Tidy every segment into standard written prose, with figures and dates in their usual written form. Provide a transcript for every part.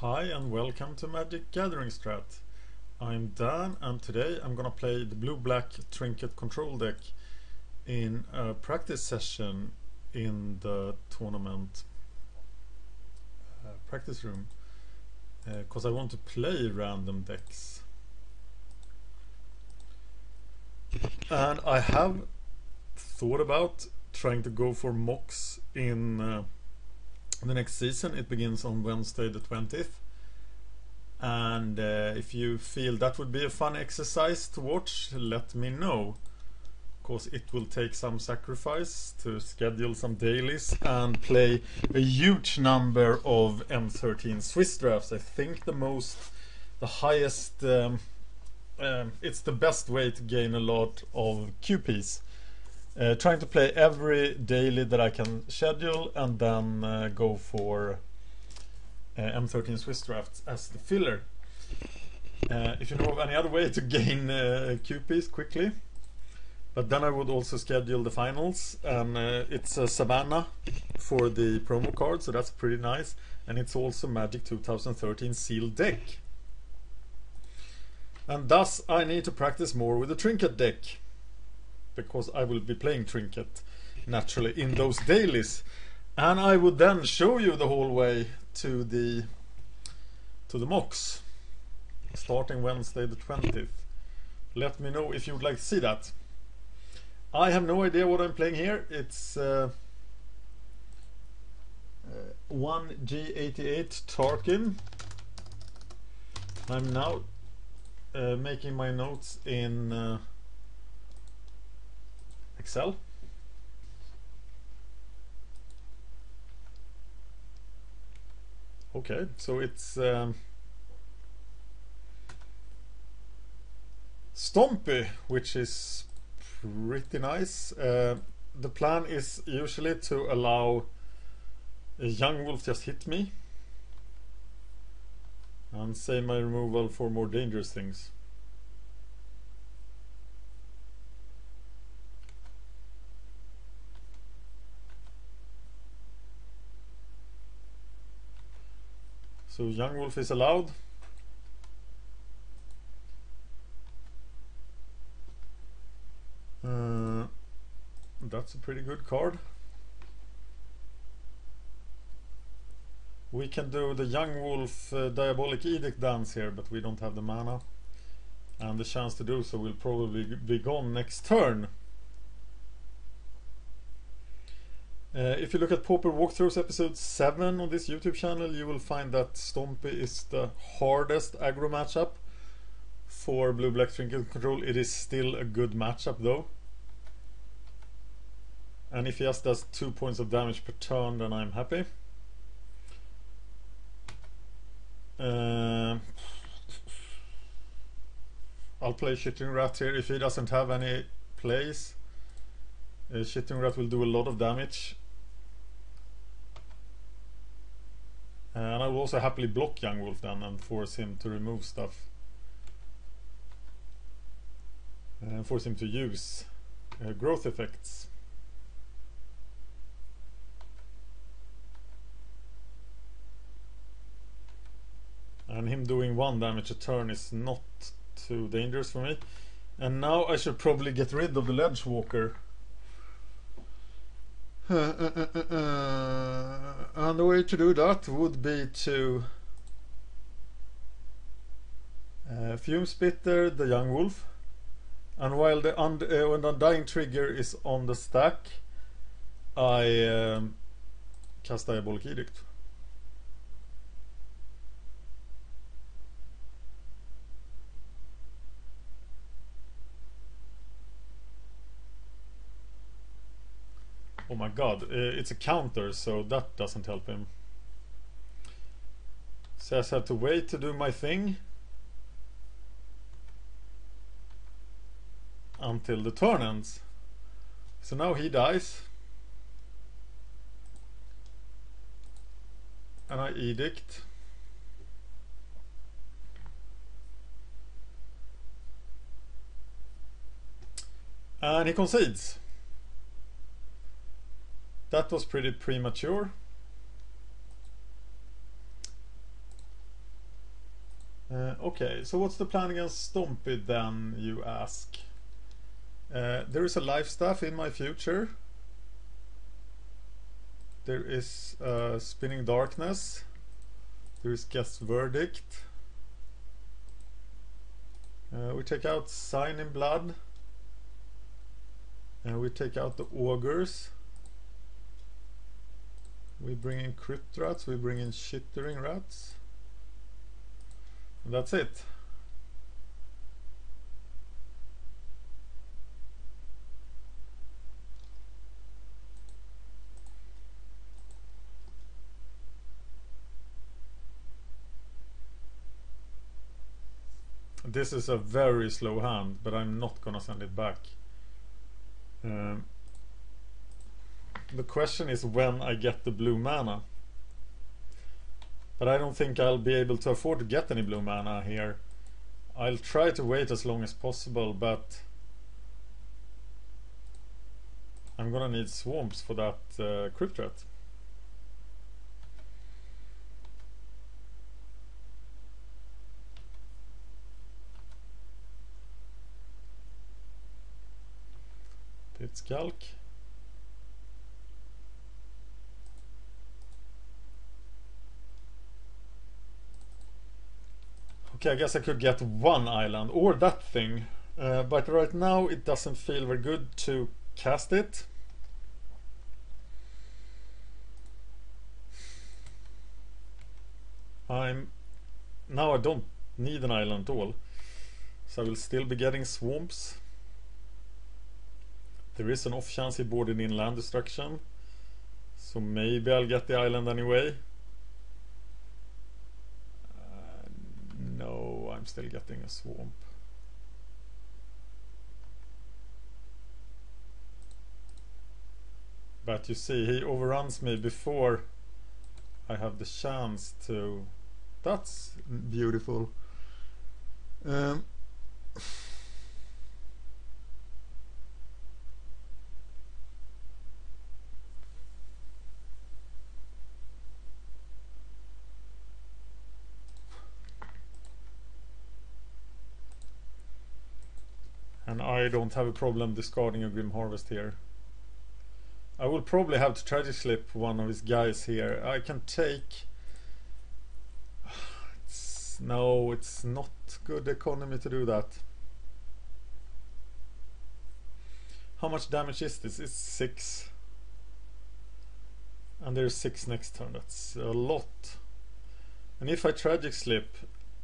Hi and welcome to Magic Gathering Strat. I'm Dan and today I'm gonna play the blue-black Trinket Control deck in a practice session in the tournament practice room because I want to play random decks. And I have thought about trying to go for mocks in the next season. It begins on Wednesday the 20th, and if you feel that would be a fun exercise to watch, let me know, because it will take some sacrifice to schedule some dailies and play a huge number of M13 Swiss drafts. I think the highest it's the best way to gain a lot of QPs. Trying to play every daily that I can schedule and then go for M13 Swiss drafts as the filler. If you know of any other way to gain QPs quickly, but then I would also schedule the finals, and it's a Savannah for the promo card, so that's pretty nice, and it's also Magic 2013 sealed deck. And thus I need to practice more with the Trinket deck, because I will be playing Trinket naturally in those dailies, and I would then show you the whole way to the mocks starting Wednesday the 20th. Let me know if you would like to see that. I have no idea what I'm playing here. It's 1G88 Tarkin. I'm now making my notes in Excel. Okay, so it's Stompy, which is pretty nice. The plan is usually to allow a young wolf just hit me and save my removal for more dangerous things. So young wolf is allowed. That's a pretty good card. We can do the young wolf Diabolic Edict dance here, but we don't have the mana, and the chance to do so will probably be gone next turn. If you look at Pauper Walkthroughs episode 7 on this YouTube channel, you will find that Stompy is the hardest aggro matchup for blue-black Trinket Control. It is still a good matchup though. And if he just does 2 points of damage per turn, then I'm happy. I'll play Shitting Rat here. If he doesn't have any plays, Shitting Rat will do a lot of damage. And I will also happily block Young Wolf then and force him to remove stuff. And force him to use growth effects. And him doing 1 damage a turn is not too dangerous for me. And now I should probably get rid of the Ledge Walker. And the way to do that would be to Fume Spitter the Young Wolf, and while the Undying Trigger is on the stack, I cast Diabolic Edict. Oh my god, it's a counter, so that doesn't help him. So I just have to wait to do my thing until the turn ends. So now he dies, and I edict. And he concedes. That was pretty premature. Okay, so what's the plan against Stompy then, you ask? There is a life staff in my future. There is Spinning Darkness. There is Guess Verdict. We take out Sign in Blood. And we take out the Augurs. We bring in Crypt Rats. We bring in Shittering Rats. And that's it. This is a very slow hand, but I'm not gonna send it back. The question is when I get the blue mana. But I don't think I'll be able to afford to get any blue mana here. I'll try to wait as long as possible, but I'm gonna need swamps for that Crypt Rat. Pit Skulk. Okay, I guess I could get one island or that thing, but right now it doesn't feel very good to cast it. Now I don't need an island at all, so I will still be getting swamps. There is an off chance he boarded in land destruction, so maybe I'll get the island anyway. No, I'm still getting a swamp. But you see, he overruns me before I have the chance to. That's beautiful. And I don't have a problem discarding a Grim Harvest here. I will probably have to Tragic Slip one of his guys here. I can take... No, it's not good economy to do that. How much damage is this? It's 6. And there's 6 next turn. That's a lot. And if I Tragic Slip,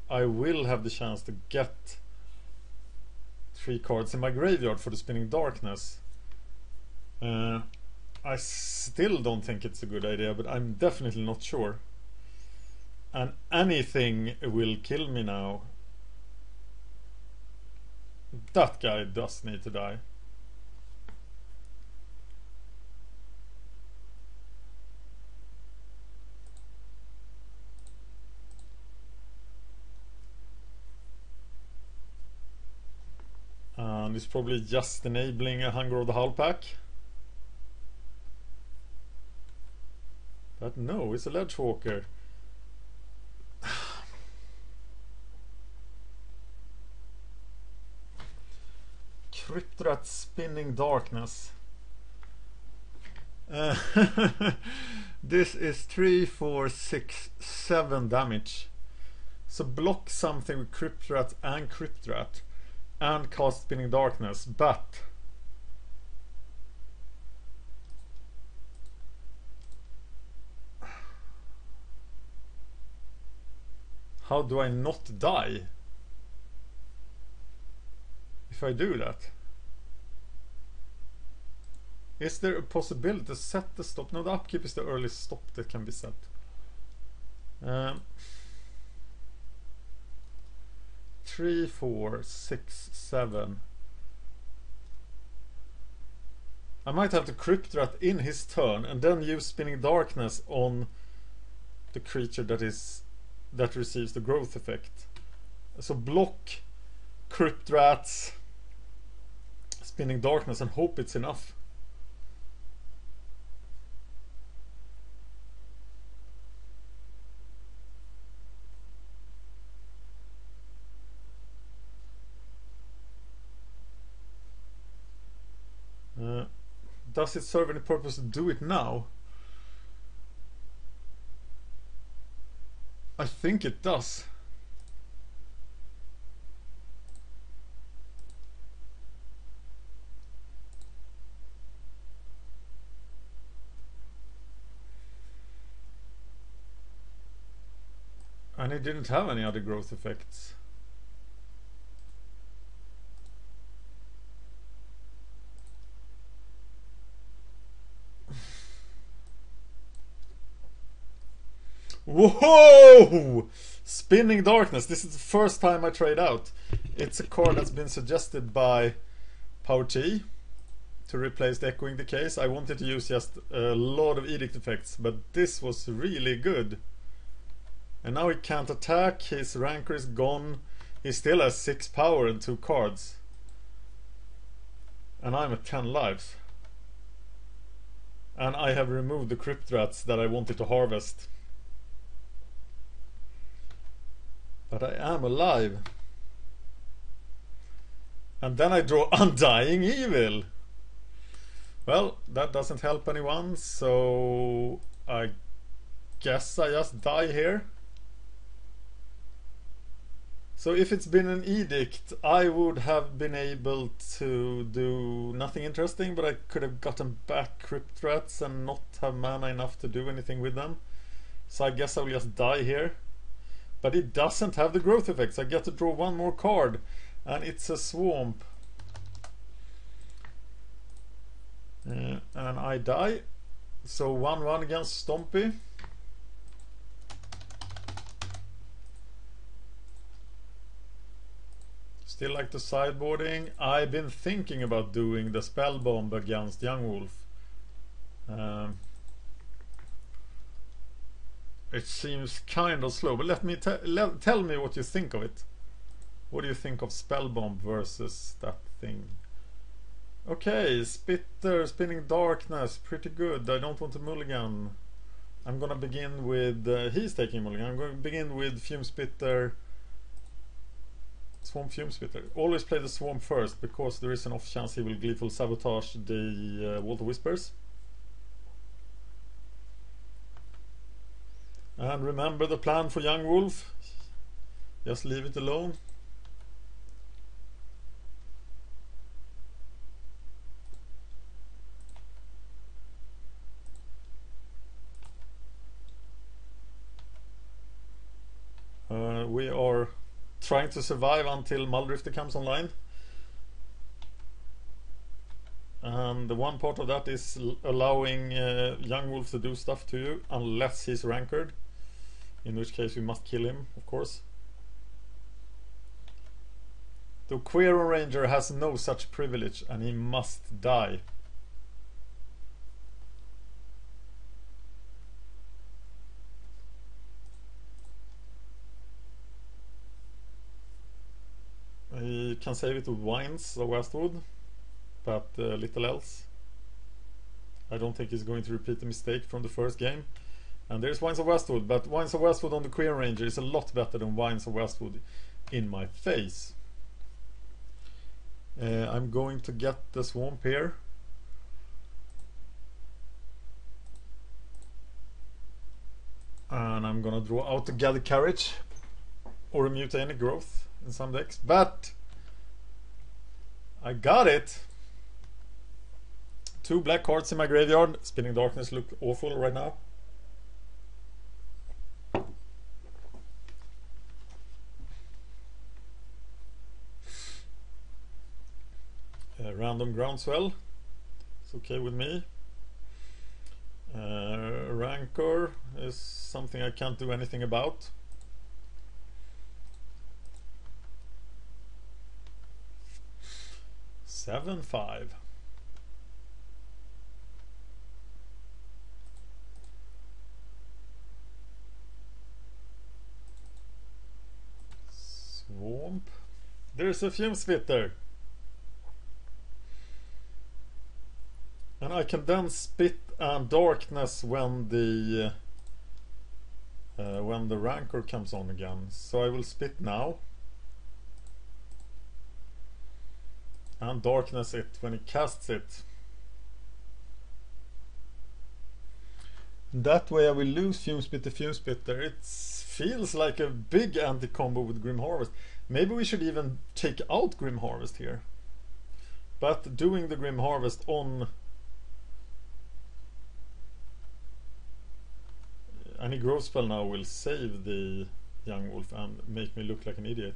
I will have the chance to get 3 cards in my graveyard for the Spinning Darkness. I still don't think it's a good idea, but I'm definitely not sure. And anything will kill me now. That guy does need to die. And it's probably just enabling a Hunger of the Howl pack. But no, it's a Ledgewalker. Crypt Rat Spinning Darkness. This is 3, 4, 6, 7 damage. So block something with Crypt Rat and Crypt Rat and cast Spinning Darkness, but how do I not die if I do that? Is there a possibility to set the stop? No, the upkeep is the earliest stop that can be set. 3, 4, 6, 7. I might have to Crypt Rat in his turn and then use Spinning Darkness on the creature that receives the growth effect. So block Crypt Rats, Spinning Darkness, and hope it's enough. does it serve any purpose to do it now? I think it does. And it didn't have any other growth effects. Whoa! Spinning Darkness. This is the first time I trade out. It's a card that's been suggested by Pauper Chat to replace the Echoing Decays. I wanted to use just a lot of edict effects, but this was really good. And now he can't attack, his rancor is gone. He still has 6 power and 2 cards. And I'm at 10 lives. And I have removed the Crypt Rats that I wanted to harvest. But I am alive. And then I draw Undying Evil. Well, that doesn't help anyone, so I guess I just die here. So if it's been an edict, I would have been able to do nothing interesting, but I could have gotten back Crypt Rats and not have mana enough to do anything with them. So I guess I will just die here. But it doesn't have the growth effects. I get to draw one more card, and it's a swamp. And I die. So 1-1 against Stompy. Still like the sideboarding. I've been thinking about doing the spell bomb against Young Wolf. It seems kind of slow, but tell me what you think of it. What do you think of spell bomb versus that thing? Okay, Spitter, Spinning Darkness, pretty good. I don't want to mulligan. I'm gonna begin with he's taking mulligan. I'm going to begin with Fume Spitter. Swamp Fume Spitter. Always play the Swamp first, because there is an off chance he will Gleeful Sabotage the Waltz of Whispers. And remember the plan for Young Wolf. Just leave it alone. We are trying to survive until Muldrifter comes online. And the one part of that is allowing Young Wolf to do stuff to you, unless he's rankered. In which case we must kill him, of course. The Queer Ranger has no such privilege, and he must die. He can save it with Wines of Westwood, but little else. I don't think he's going to repeat the mistake from the first game. And there's Wines of Westwood, but Wines of Westwood on the Queer Ranger is a lot better than Wines of Westwood in my face. I'm going to get the Swamp here. And I'm gonna draw out the Gather Carriage or a Mutagenic Growth in some decks, but I got it. 2 black cards in my graveyard. Spinning Darkness look awful right now. Random Groundswell. It's okay with me. Rancor is something I can't do anything about. Seven, 5. Swamp. There's a Fume Spitter. And I can then spit and Darkness when the Rancor comes on again. So I will spit now. And Darkness it when he casts it. That way I will lose Fume Spitter. It feels like a big anti-combo with Grim Harvest. Maybe we should even take out Grim Harvest here. But doing the Grim Harvest on any growth spell now will save the Young Wolf and make me look like an idiot.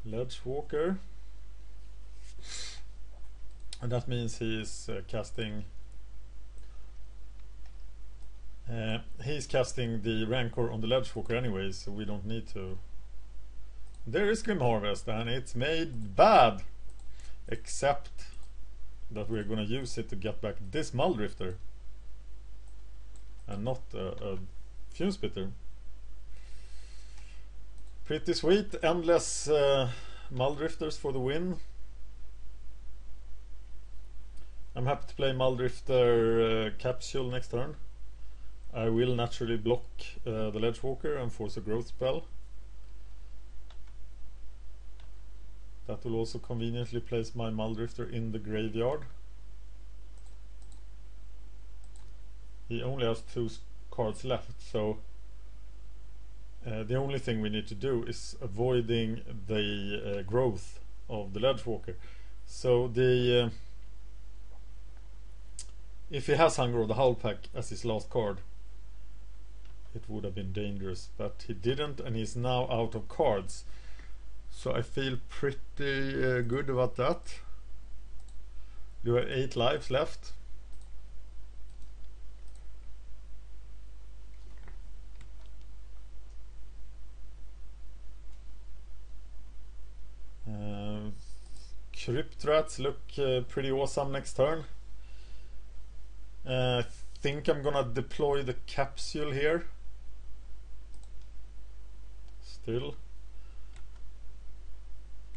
Ledgewalker. And that means he is casting... he's casting the Rancor on the Ledgewalker anyway, so we don't need to. There is Grim Harvest, and it's made bad. Except that we're gonna use it to get back this Muldrifter. And not a Fume Spitter. Pretty sweet, endless Muldrifters for the win. I'm happy to play Muldrifter Capsule next turn. I will naturally block the Ledgewalker and force a growth spell. That will also conveniently place my Muldrifter in the graveyard. He only has 2 cards left, so the only thing we need to do is avoiding the growth of the Ledgewalker. So the if he has Hunger of the Howl Pack as his last card, it would have been dangerous, but he didn't, and he's now out of cards. So I feel pretty good about that. Do have 8 lives left. Crypt Rats look pretty awesome next turn. I think I'm gonna deploy the Capsule here. Still.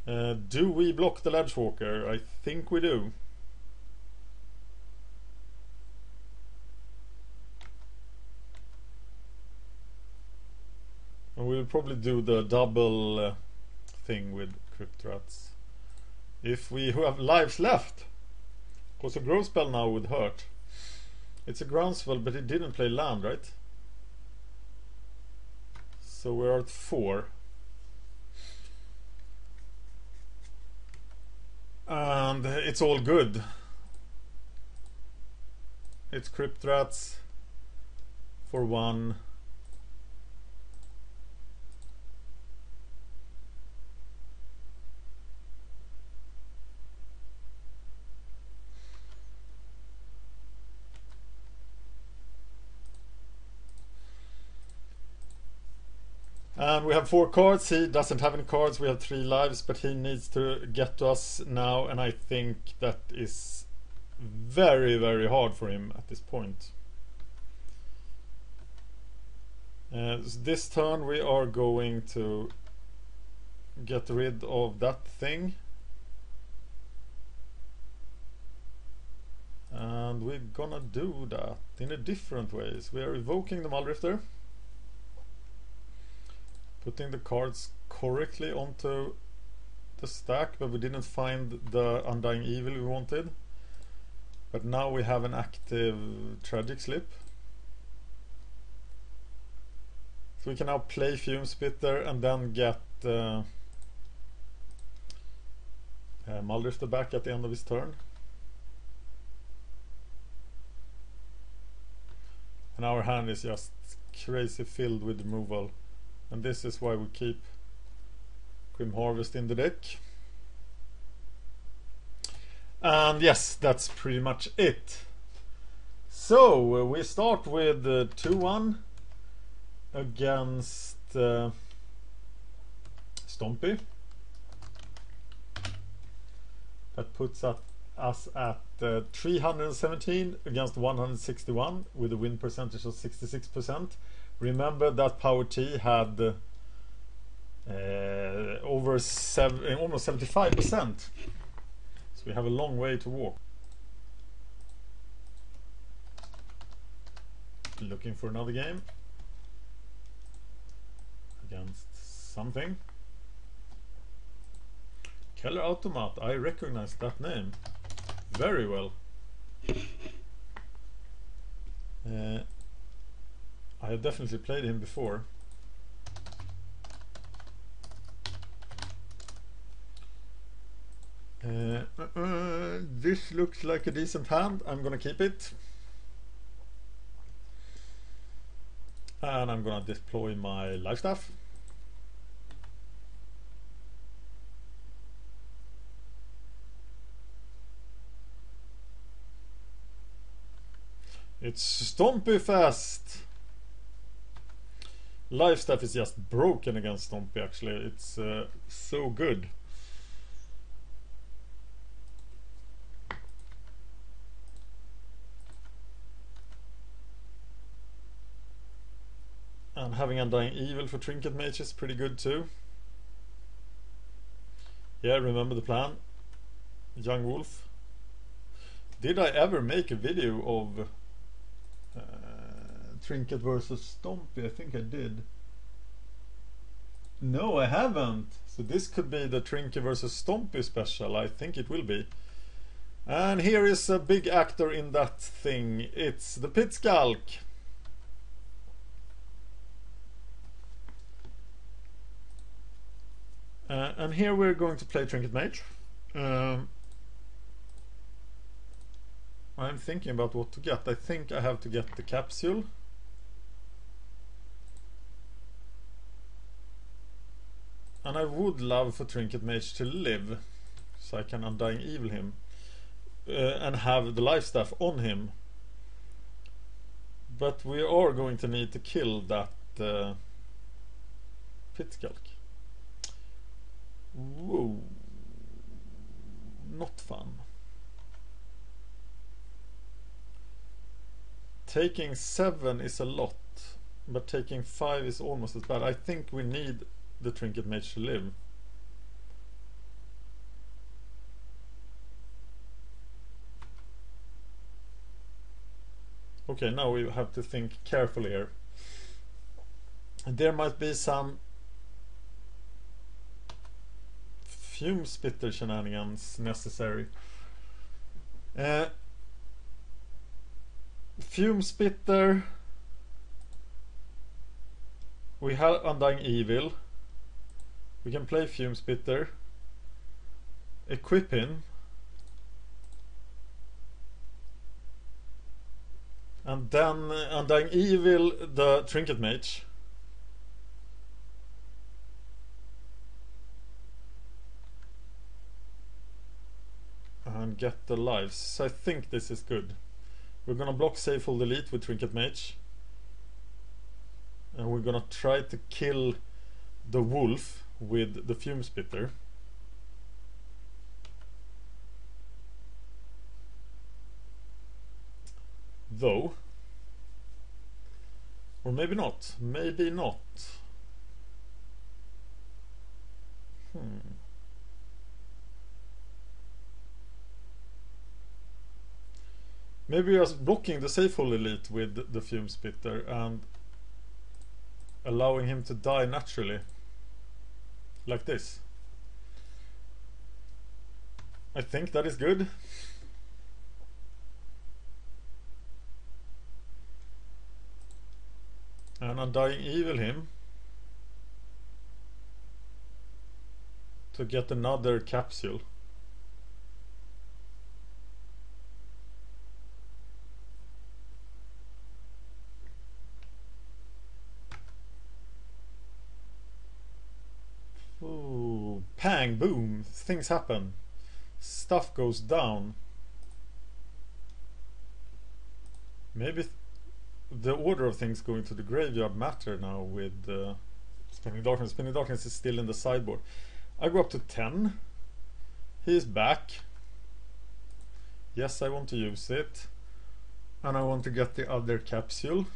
Do we block the Ledgewalker? I think we do. And we'll probably do the double thing with Crypt Rats. If we have lives left. Because a growth spell now would hurt. It's a groundswell, but it didn't play land, right? So we're at 4. And it's all good. It's Crypt Rats for 1. And we have 4 cards. He doesn't have any cards. We have 3 lives, but he needs to get to us now, and I think that is very, very hard for him at this point. This turn we are going to get rid of that thing. And we're gonna do that in a different ways. We are evoking the Muldrifter. Putting the cards correctly onto the stack, but we didn't find the Undying Evil we wanted. But now we have an active Tragic Slip. So we can now play Fume Spitter and then get Muldrifter back at the end of his turn. And our hand is just crazy filled with removal. And this is why we keep Grim Harvest in the deck. And yes, that's pretty much it. So we start with 2-1 against Stompy. That puts us at 317 against 161 with a win percentage of 66%. Remember that Power T had almost 75%. So we have a long way to walk. Looking for another game against something. Keller Automat, I recognize that name very well. I have definitely played him before. This looks like a decent hand. I'm gonna keep it. And I'm gonna deploy my life staff. It's Stompy Fest! Life staff is just broken against Stompy actually. It's so good. And having Undying Evil for Trinket Mage is pretty good too. Yeah, remember the plan. Young Wolf. Did I ever make a video of Trinket versus Stompy? I think I did. No, I haven't. So this could be the Trinket versus Stompy special. I think it will be. And here is a big actor in that thing. It's the Pit Skulk. And here we're going to play Trinket Mage. I'm thinking about what to get. I think I have to get the capsule. And I would love for Trinket Mage to live, so I can Undying Evil him. And have the life staff on him. But we are going to need to kill that Pit Skulk. Whoa. Not fun. Taking 7 is a lot, but taking 5 is almost as bad. I think we need the Trinket Mage to live. Okay, now we have to think carefully here. There might be some fume spitter shenanigans necessary. Fume spitter. We have Undying Evil. We can play fume spitter. Equip him. And then Undying Evil the Trinket Mage. And get the lives. So I think this is good. We're gonna block save full delete with Trinket Mage. And we're gonna try to kill the wolf with the fume spitter. Though. Or maybe not. Maybe not. Maybe just blocking the safe hole elite with the fume spitter and allowing him to die naturally. Like this. I think that is good. And Undying Evil him to get another capsule. Ooh, pang, boom, things happen. Stuff goes down. Maybe the order of things going to the graveyard matter now with Spinning Darkness. Spinning Darkness is still in the sideboard. I go up to 10. He is back. Yes, I want to use it. And I want to get the other capsule.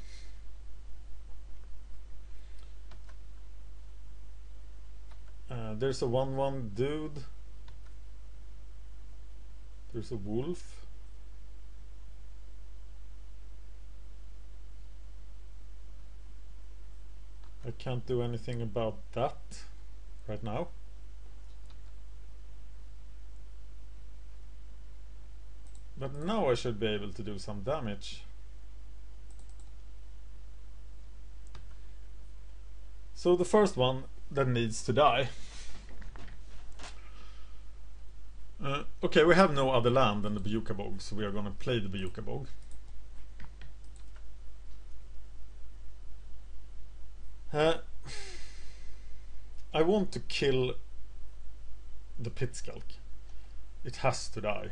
There's a 1/1 dude. There's a wolf. I can't do anything about that right now. But now I should be able to do some damage. So the first one that needs to die. Okay, we have no other land than the Bayuka Bog, so we are gonna play the Bayuka Bog. I want to kill the Pit Skulk. It has to die.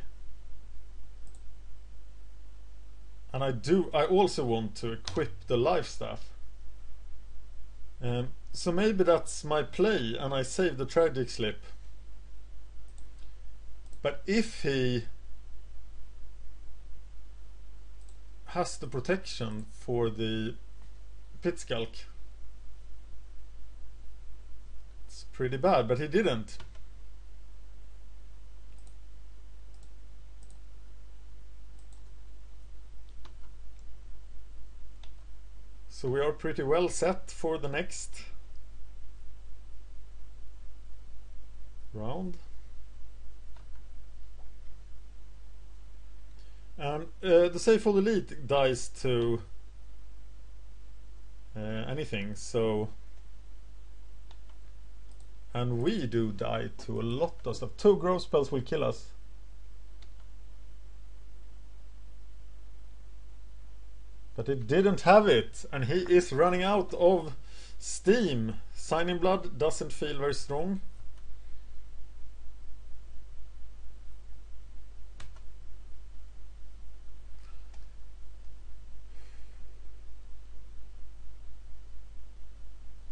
And I also want to equip the Life Staff. So maybe that's my play and I save the Tragic Slip. But if he has the protection for the Pit Skulk, it's pretty bad, but he didn't. So we are pretty well set for the next round. And the Safehold Elite dies to anything, so... And we do die to a lot of stuff. 2 growth spells will kill us. But it didn't have it, and he is running out of steam. Signing Blood doesn't feel very strong.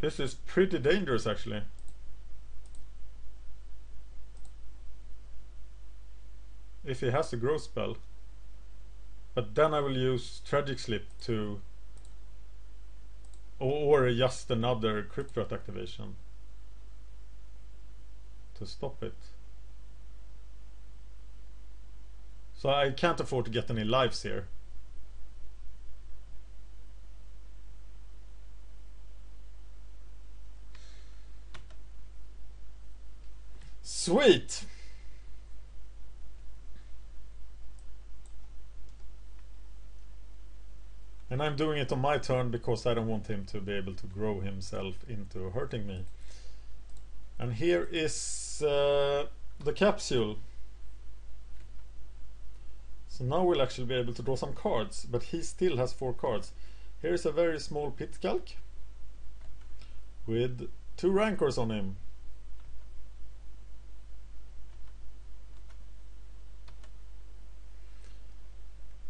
This is pretty dangerous, actually. If he has a growth spell. But then I will use Tragic Slip to... Or just another Crypt Rat activation to stop it. So I can't afford to get any lives here. Sweet! And I'm doing it on my turn because I don't want him to be able to grow himself into hurting me. And here is the capsule. So now we'll actually be able to draw some cards, but he still has 4 cards. Here's a very small Pit Skulk with 2 Rancors on him.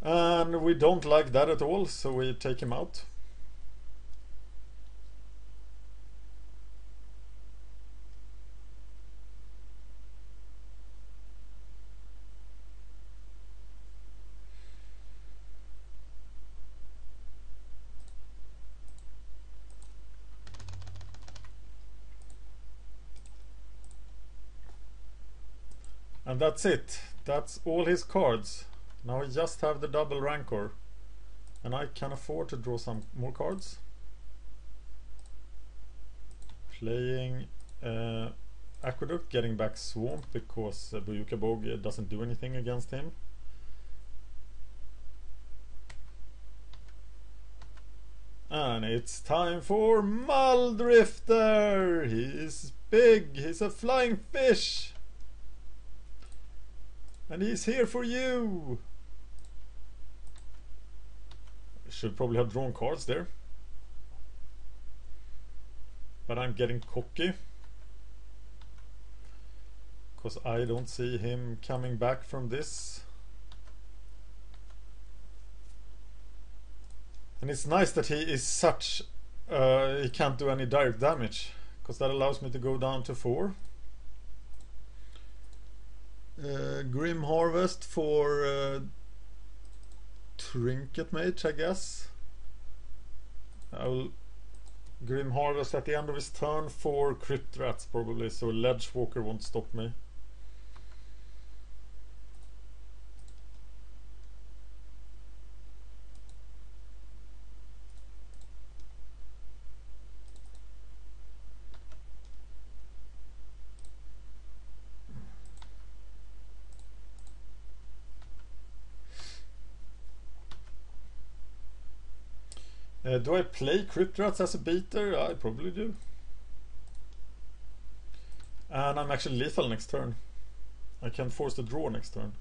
And we don't like that at all, so we take him out. And that's it. That's all his cards. Now I just have the double Rancor. And I can afford to draw some more cards. Playing Aqueduct, getting back Swamp because Bayuka Bog doesn't do anything against him. And it's time for Muldrifter! He's big, he's a flying fish! And he's here for you! Should probably have drawn cards there. But I'm getting cocky. Because I don't see him coming back from this. And it's nice that he is such... he can't do any direct damage. Because that allows me to go down to 4. Grim Harvest for Trinket Mage, I guess. I will Grim Harvest at the end of his turn for Crypt Rats probably, so Ledgewalker won't stop me. Do I play Crypt Rats as a beater? I probably do. And I'm actually lethal next turn. I can force the draw next turn.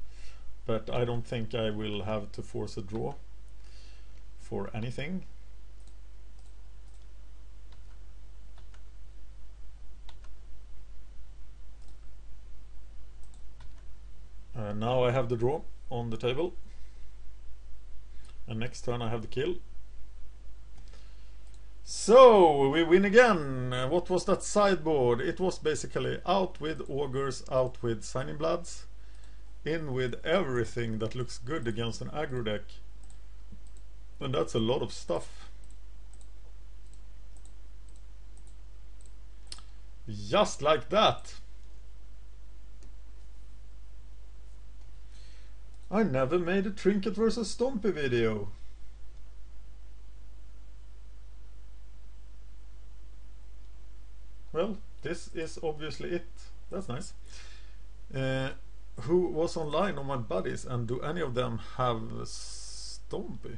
But I don't think I will have to force a draw for anything. Now I have the draw on the table. And next turn I have the kill. So we win again. What was that sideboard? It was basically out with Augurs, out with Signing Bloods, in with everything that looks good against an aggro deck. And that's a lot of stuff. Just like that. I never made a Trinket versus Stompy video. Well, this is obviously it. That's nice. Who was online on my buddies, and do any of them have Stompy?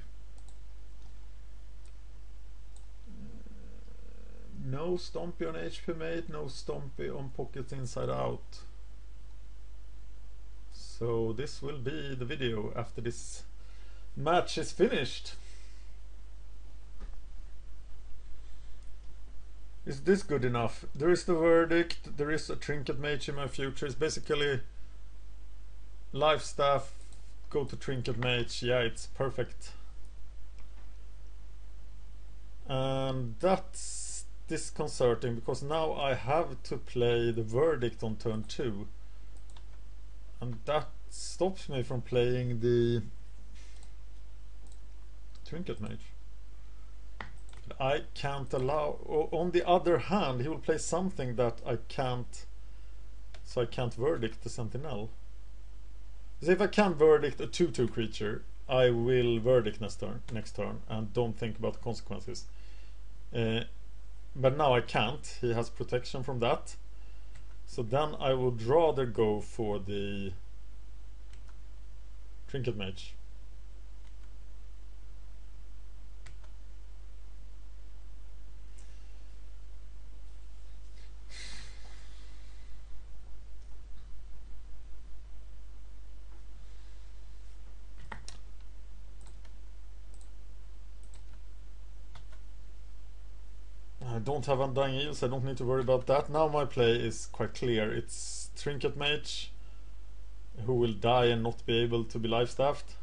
No Stompy on HP Mate, no Stompy on Pockets Inside Out. So this will be the video after this match is finished. Is this good enough? There is the verdict, there is a Trinket Mage in my future. It's basically life staff, go to Trinket Mage. Yeah, it's perfect. And that's disconcerting because now I have to play the verdict on turn 2. And that stops me from playing the Trinket Mage. I can't allow... On the other hand, he will play something that I can't... So I can't verdict the Sentinel. So if I can verdict a 2/2 creature, I will verdict next turn and don't think about the consequences. But now I can't. He has protection from that. So then I would rather go for the Trinket Mage. I don't have Undying Eels, I don't need to worry about that. Now my play is quite clear. It's Trinket Mage, who will die and not be able to be life staffed.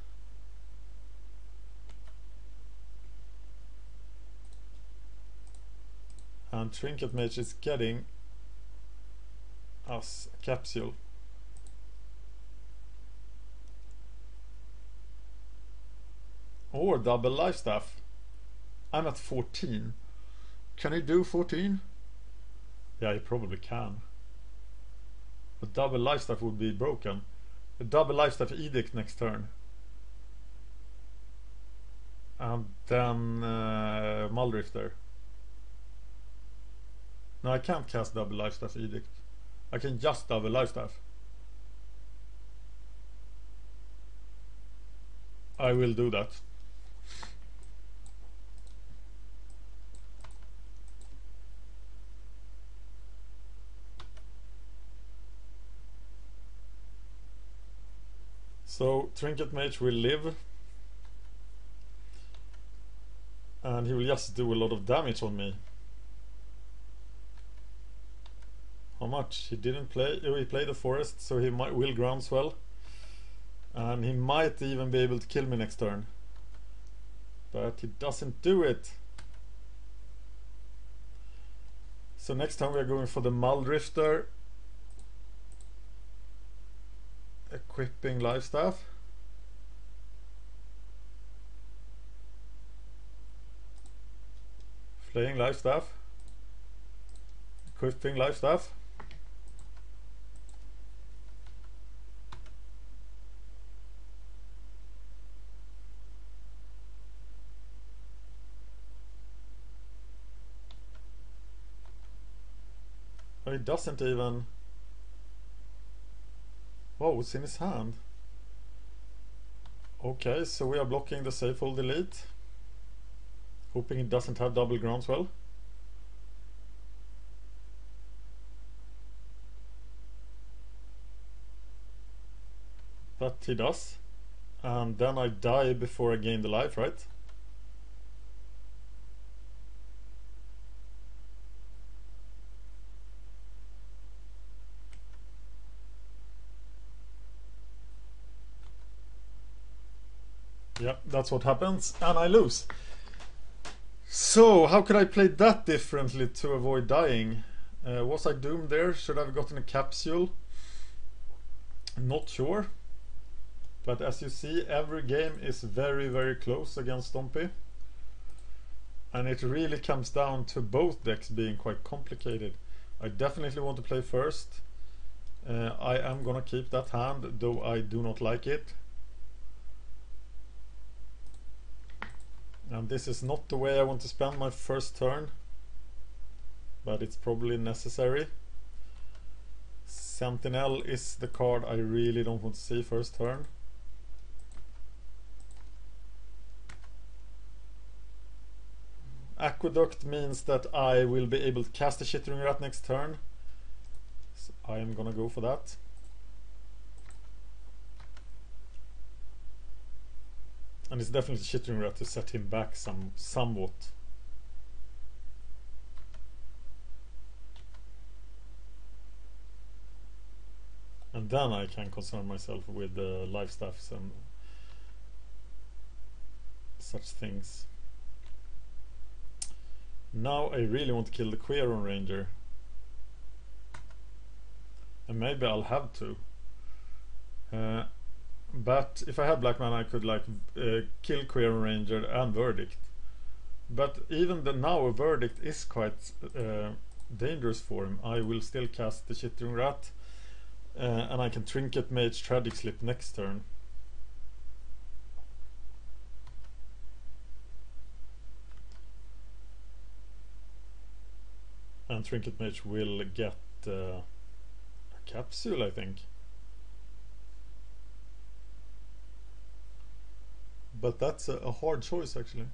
And Trinket Mage is getting us a capsule. Or double life staff. I'm at 14. Can he do 14? Yeah, he probably can. But double life staff would be broken. A double life staff edict next turn. And then Muldrifter. No, I can't cast double life staff edict. I can just double life staff. I will do that. So Trinket Mage will live, and he will just do a lot of damage on me. How much? He didn't play. Oh, he played the forest, so he will groundswell, and he might even be able to kill me next turn. But he doesn't do it. So next time we are going for the Muldrifter. Equipping life staff. Playing life staff. Equipping life staff. Oh, he doesn't even... Whoa, it's in his hand. Okay, so we are blocking the safe hold delete. Hoping it doesn't have double groundswell. But he does. And then I die before I gain the life, right? Yeah, that's what happens, and I lose. So, how could I play that differently to avoid dying? Was I doomed there? Should I have gotten a capsule? Not sure. But as you see, every game is very, very close against Stompy. And it really comes down to both decks being quite complicated. I definitely want to play first. I am gonna keep that hand, though I do not like it. And this is not the way I want to spend my first turn, but it's probably necessary. Sentinel is the card I really don't want to see first turn. Aqueduct means that I will be able to cast a Chittering Rat next turn, so I am gonna go for that. And it's definitely Chittering Rat to set him back somewhat. And then I can concern myself with the life staffs and such things. Now I really want to kill the Queron Ranger. And maybe I'll have to. But if I had black mana I could like kill Queron Ranger and Verdict. But even now a Verdict is quite dangerous for him. I will still cast the Chittering Rat. And I can Trinket Mage Tragic Slip next turn. And Trinket Mage will get a capsule, I think. But that's a hard choice, actually.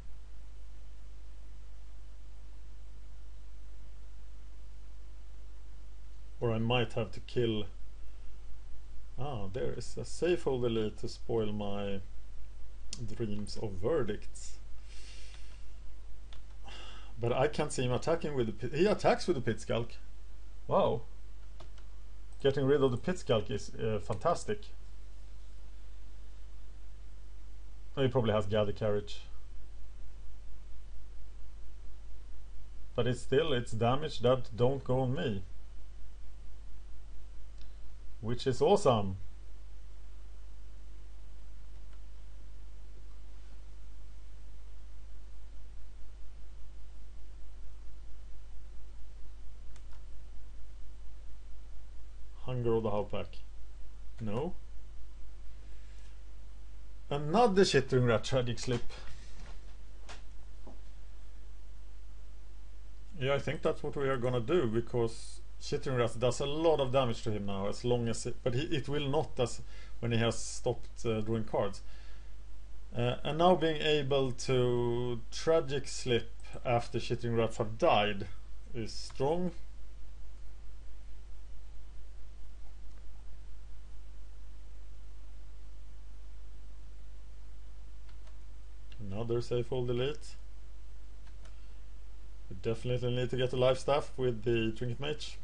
Or I might have to kill... Ah, there is a safe hold elite to spoil my dreams of verdicts. But I can't see him attacking with the pit. He attacks with the Pit Skulk. Wow. Getting rid of the Pit Skulk is fantastic. He probably has Gather Carriage. But it's damage that don't go on me. Which is awesome. Hunger of the Howpack. No. Another Chittering Rat Tragic Slip. Yeah, I think that's what we are gonna do, because Chittering Rat does a lot of damage to him now, as long as it will not as when he has stopped drawing cards. And now being able to Tragic Slip after Chittering Rats have died is strong. Another safe hold elite. We definitely need to get a life staff with the Trinket Mage.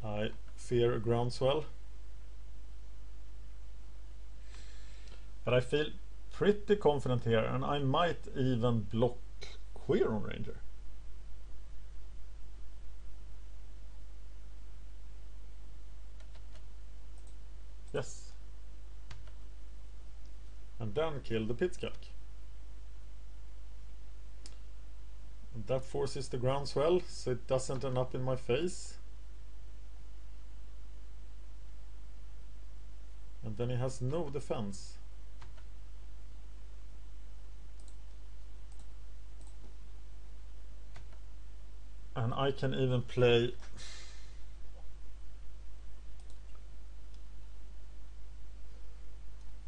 I fear a groundswell. But I feel pretty confident here, and I might even block Queron Ranger. Yes. And then kill the Pit Skulk. And that forces the groundswell, so it doesn't end up in my face. And then he has no defense. And I can even play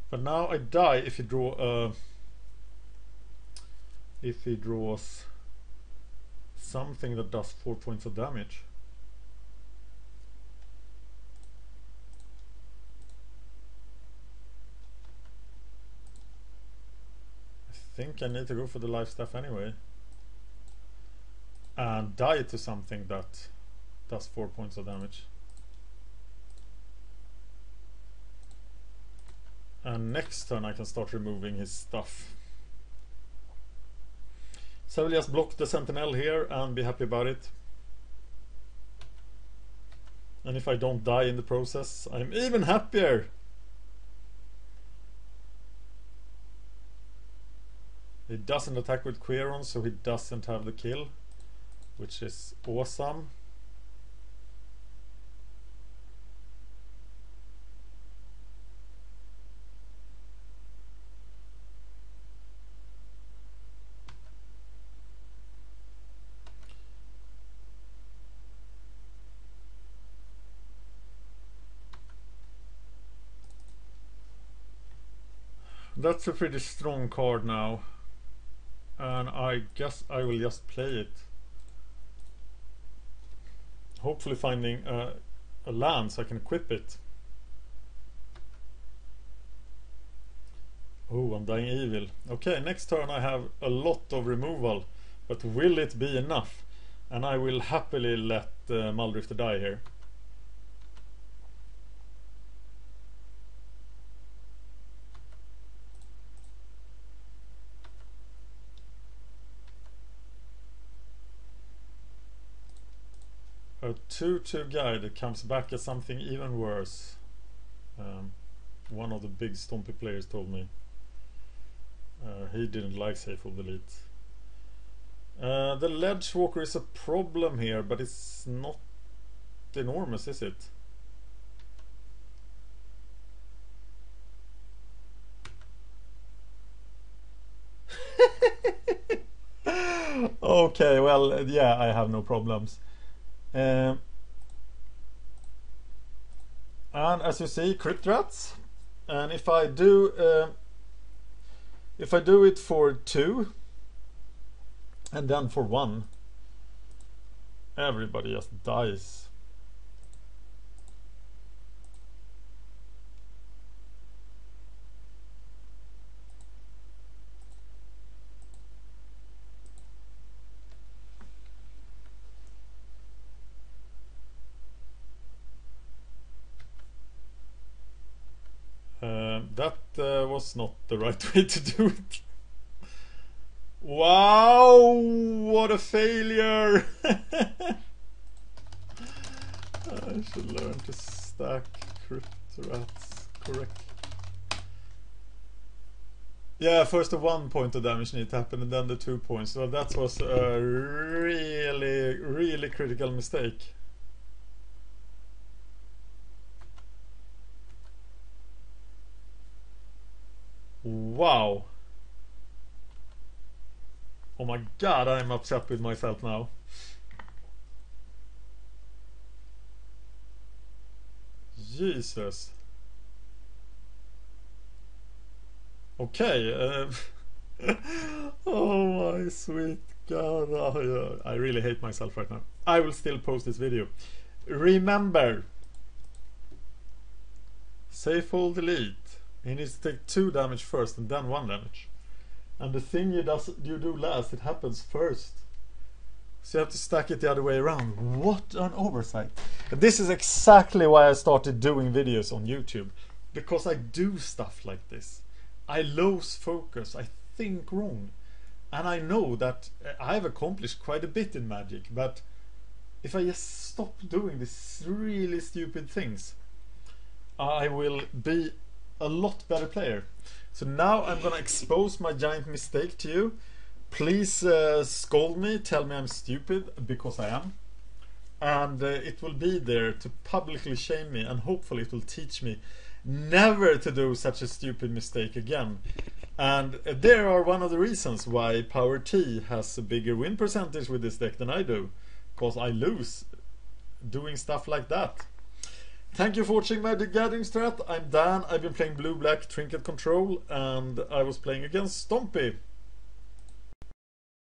But now I die if he draws something that does 4 points of damage. I think I need to go for the life staff anyway. And die to something that does 4 points of damage. And next turn I can start removing his stuff. So I will just block the sentinel here and be happy about it. And if I don't die in the process, I'm even happier. He doesn't attack with Queron, so he doesn't have the kill, which is awesome. That's a pretty strong card now, and I guess I will just play it. Hopefully finding a land so I can equip it. Oh, I'm dying evil. Okay, next turn I have a lot of removal, but will it be enough? And I will happily let Muldrifter die here. A 2/2 guy that comes back as something even worse. One of the big Stompy players told me. He didn't like Safehold Delete. The Ledge Walker is a problem here, but it's not enormous, is it? Okay, well, yeah, I have no problems. And as you see, crit rats. And if I do it for 2 and then for 1, everybody just dies. That was not the right way to do it. Wow, what a failure! I should learn to stack crit rats correctly. Yeah, first the 1 point of damage need to happen and then the 2 points. So that was a really critical mistake. Wow. Oh my god, I'm upset with myself now. Jesus. Okay. Oh my sweet god. I really hate myself right now. I will still post this video. Remember, Safehold Delete. He needs to take 2 damage first and then 1 damage. And the thing you do last, it happens first. So you have to stack it the other way around. What an oversight. And this is exactly why I started doing videos on YouTube. Because I do stuff like this. I lose focus. I think wrong. And I know that I've accomplished quite a bit in Magic. But if I just stop doing these really stupid things, I will be a lot better player. So now I'm gonna expose my giant mistake to you. Please scold me, tell me I'm stupid, because I am. And it will be there to publicly shame me, and hopefully it will teach me never to do such a stupid mistake again. And there are one of the reasons why Power T has a bigger win percentage with this deck than I do, because I lose doing stuff like that. Thank you for watching Magic Gathering Strat. I'm Dan. I've been playing Blue-Black Trinket Control, and I was playing against Stompy.